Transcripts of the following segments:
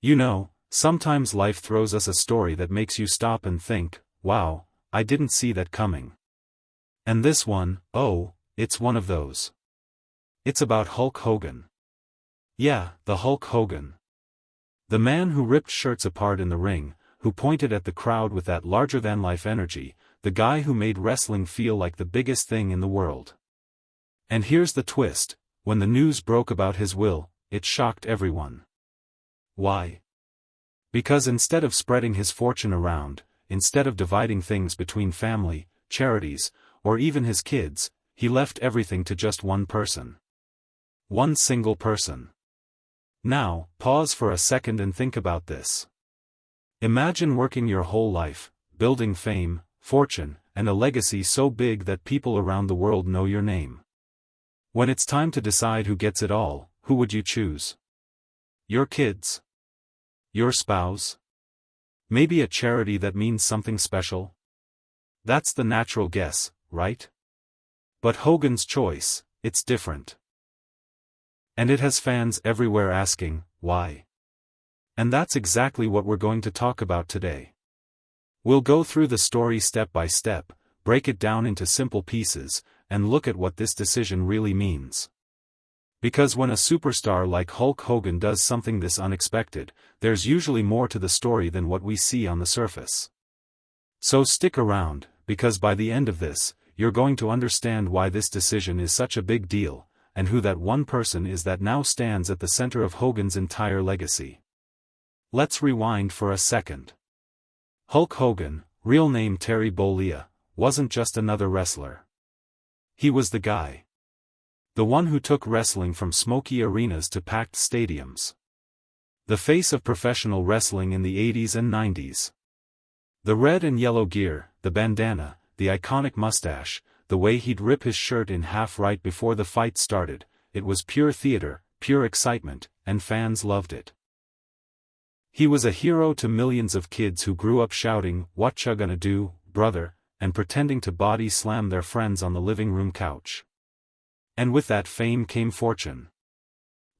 You know, sometimes life throws us a story that makes you stop and think, wow, I didn't see that coming. And this one, oh, it's one of those. It's about Hulk Hogan. Yeah, the Hulk Hogan. The man who ripped shirts apart in the ring, who pointed at the crowd with that larger-than-life energy, the guy who made wrestling feel like the biggest thing in the world. And here's the twist, when the news broke about his will, it shocked everyone. Why? Because instead of spreading his fortune around, instead of dividing things between family, charities, or even his kids, he left everything to just one person. One single person. Now, pause for a second and think about this. Imagine working your whole life, building fame, fortune, and a legacy so big that people around the world know your name. When it's time to decide who gets it all, who would you choose? Your kids? Your spouse? Maybe a charity that means something special? That's the natural guess, right? But Hogan's choice, it's different. And it has fans everywhere asking, why? And that's exactly what we're going to talk about today. We'll go through the story step by step, break it down into simple pieces, and look at what this decision really means. Because when a superstar like Hulk Hogan does something this unexpected, there's usually more to the story than what we see on the surface. So stick around, because by the end of this, you're going to understand why this decision is such a big deal, and who that one person is that now stands at the center of Hogan's entire legacy. Let's rewind for a second. Hulk Hogan, real name Terry Bollea, wasn't just another wrestler. He was the guy. The one who took wrestling from smoky arenas to packed stadiums. The face of professional wrestling in the 80s and 90s. The red and yellow gear, the bandana, the iconic mustache, the way he'd rip his shirt in half right before the fight started, it was pure theater, pure excitement, and fans loved it. He was a hero to millions of kids who grew up shouting, "Whatcha gonna do, brother," and pretending to body slam their friends on the living room couch. And with that fame came fortune.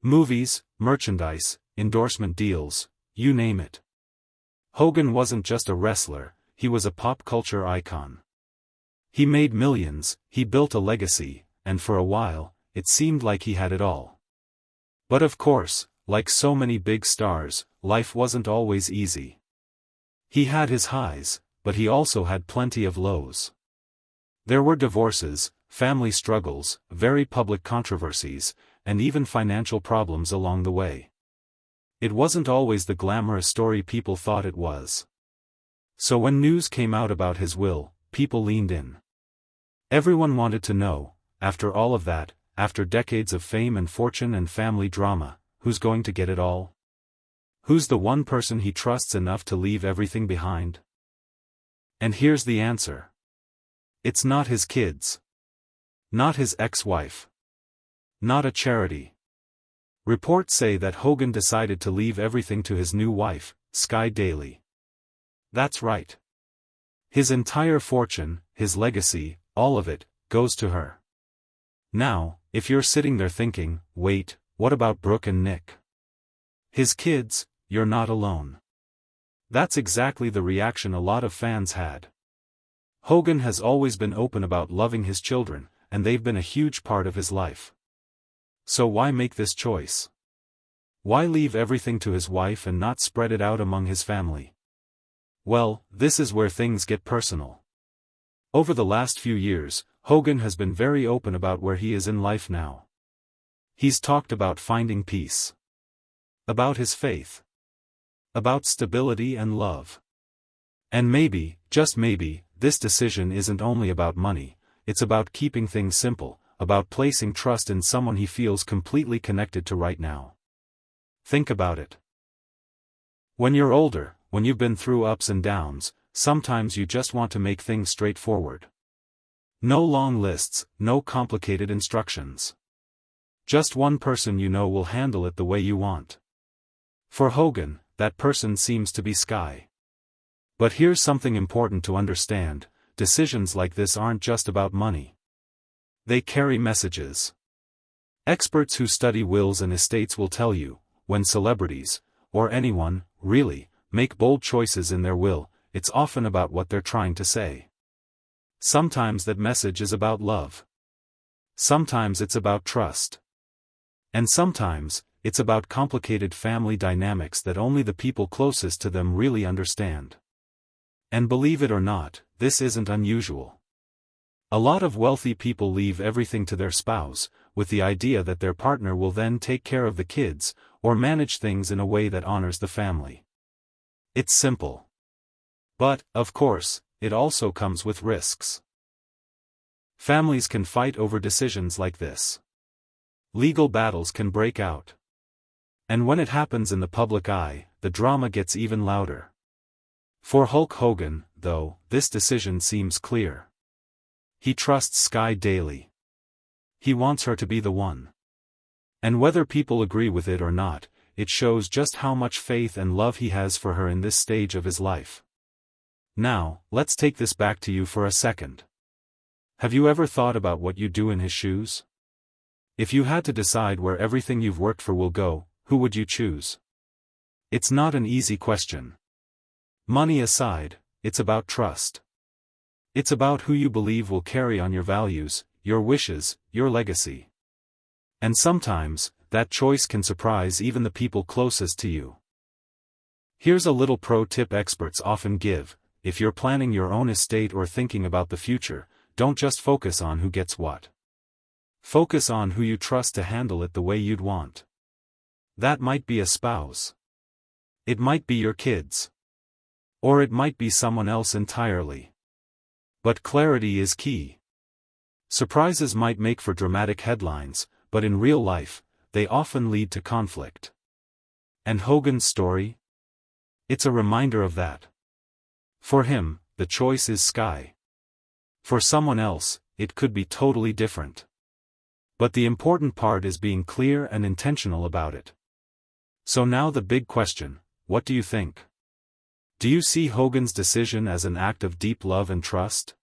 Movies, merchandise, endorsement deals, you name it. Hogan wasn't just a wrestler, he was a pop culture icon. He made millions, he built a legacy, and for a while, it seemed like he had it all. But of course, like so many big stars, life wasn't always easy. He had his highs, but he also had plenty of lows. There were divorces, family struggles, very public controversies, and even financial problems along the way. It wasn't always the glamorous story people thought it was. So when news came out about his will, people leaned in. Everyone wanted to know, after all of that, after decades of fame and fortune and family drama, who's going to get it all? Who's the one person he trusts enough to leave everything behind? And here's the answer. It's not his kids. Not his ex-wife. Not a charity. Reports say that Hogan decided to leave everything to his new wife, Sky Daly. That's right. His entire fortune, his legacy, all of it, goes to her. Now, if you're sitting there thinking, wait, what about Brooke and Nick? His kids, you're not alone. That's exactly the reaction a lot of fans had. Hogan has always been open about loving his children, and they've been a huge part of his life. So why make this choice? Why leave everything to his wife and not spread it out among his family? Well, this is where things get personal. Over the last few years, Hogan has been very open about where he is in life now. He's talked about finding peace. About his faith. About stability and love. And maybe, just maybe, this decision isn't only about money, it's about keeping things simple, about placing trust in someone he feels completely connected to right now. Think about it. When you're older, when you've been through ups and downs, sometimes you just want to make things straightforward. No long lists, no complicated instructions. Just one person you know will handle it the way you want. For Hogan, that person seems to be Sky. But here's something important to understand, decisions like this aren't just about money. They carry messages. Experts who study wills and estates will tell you, when celebrities, or anyone, really, make bold choices in their will, it's often about what they're trying to say. Sometimes that message is about love. Sometimes it's about trust. And sometimes, it's about complicated family dynamics that only the people closest to them really understand. And believe it or not, this isn't unusual. A lot of wealthy people leave everything to their spouse, with the idea that their partner will then take care of the kids, or manage things in a way that honors the family. It's simple. But, of course, it also comes with risks. Families can fight over decisions like this. Legal battles can break out. And when it happens in the public eye, the drama gets even louder. For Hulk Hogan, though, this decision seems clear. He trusts Sky daily. He wants her to be the one. And whether people agree with it or not, it shows just how much faith and love he has for her in this stage of his life. Now, let's take this back to you for a second. Have you ever thought about what you'd do in his shoes? If you had to decide where everything you've worked for will go, who would you choose? It's not an easy question. Money aside, it's about trust. It's about who you believe will carry on your values, your wishes, your legacy. And sometimes, that choice can surprise even the people closest to you. Here's a little pro tip experts often give: if you're planning your own estate or thinking about the future, don't just focus on who gets what. Focus on who you trust to handle it the way you'd want. That might be a spouse. It might be your kids. Or it might be someone else entirely. But clarity is key. Surprises might make for dramatic headlines, but in real life, they often lead to conflict. And Hogan's story? It's a reminder of that. For him, the choice is Sky. For someone else, it could be totally different. But the important part is being clear and intentional about it. So now the big question: what do you think? Do you see Hogan's decision as an act of deep love and trust?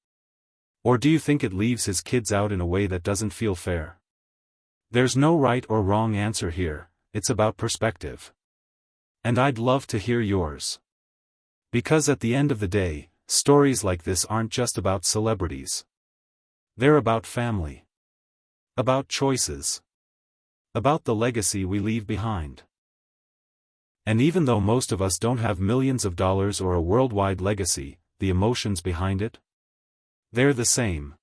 Or do you think it leaves his kids out in a way that doesn't feel fair? There's no right or wrong answer here, it's about perspective. And I'd love to hear yours. Because at the end of the day, stories like this aren't just about celebrities. They're about family. About choices. About the legacy we leave behind. And even though most of us don't have millions of dollars or a worldwide legacy, the emotions behind it? They're the same.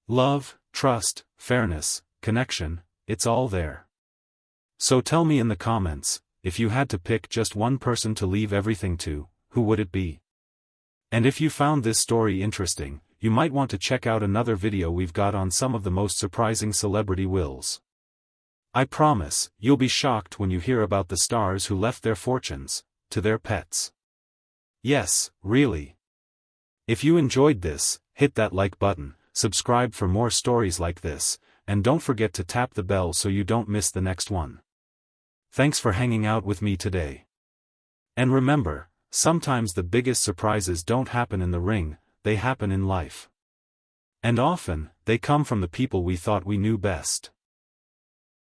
Love, trust, fairness, connection, it's all there. So tell me in the comments, if you had to pick just one person to leave everything to, who would it be? And if you found this story interesting, you might want to check out another video we've got on some of the most surprising celebrity wills. I promise, you'll be shocked when you hear about the stars who left their fortunes to their pets. Yes, really. If you enjoyed this, hit that like button, subscribe for more stories like this, and don't forget to tap the bell so you don't miss the next one. Thanks for hanging out with me today. And remember, sometimes the biggest surprises don't happen in the ring, they happen in life. And often, they come from the people we thought we knew best.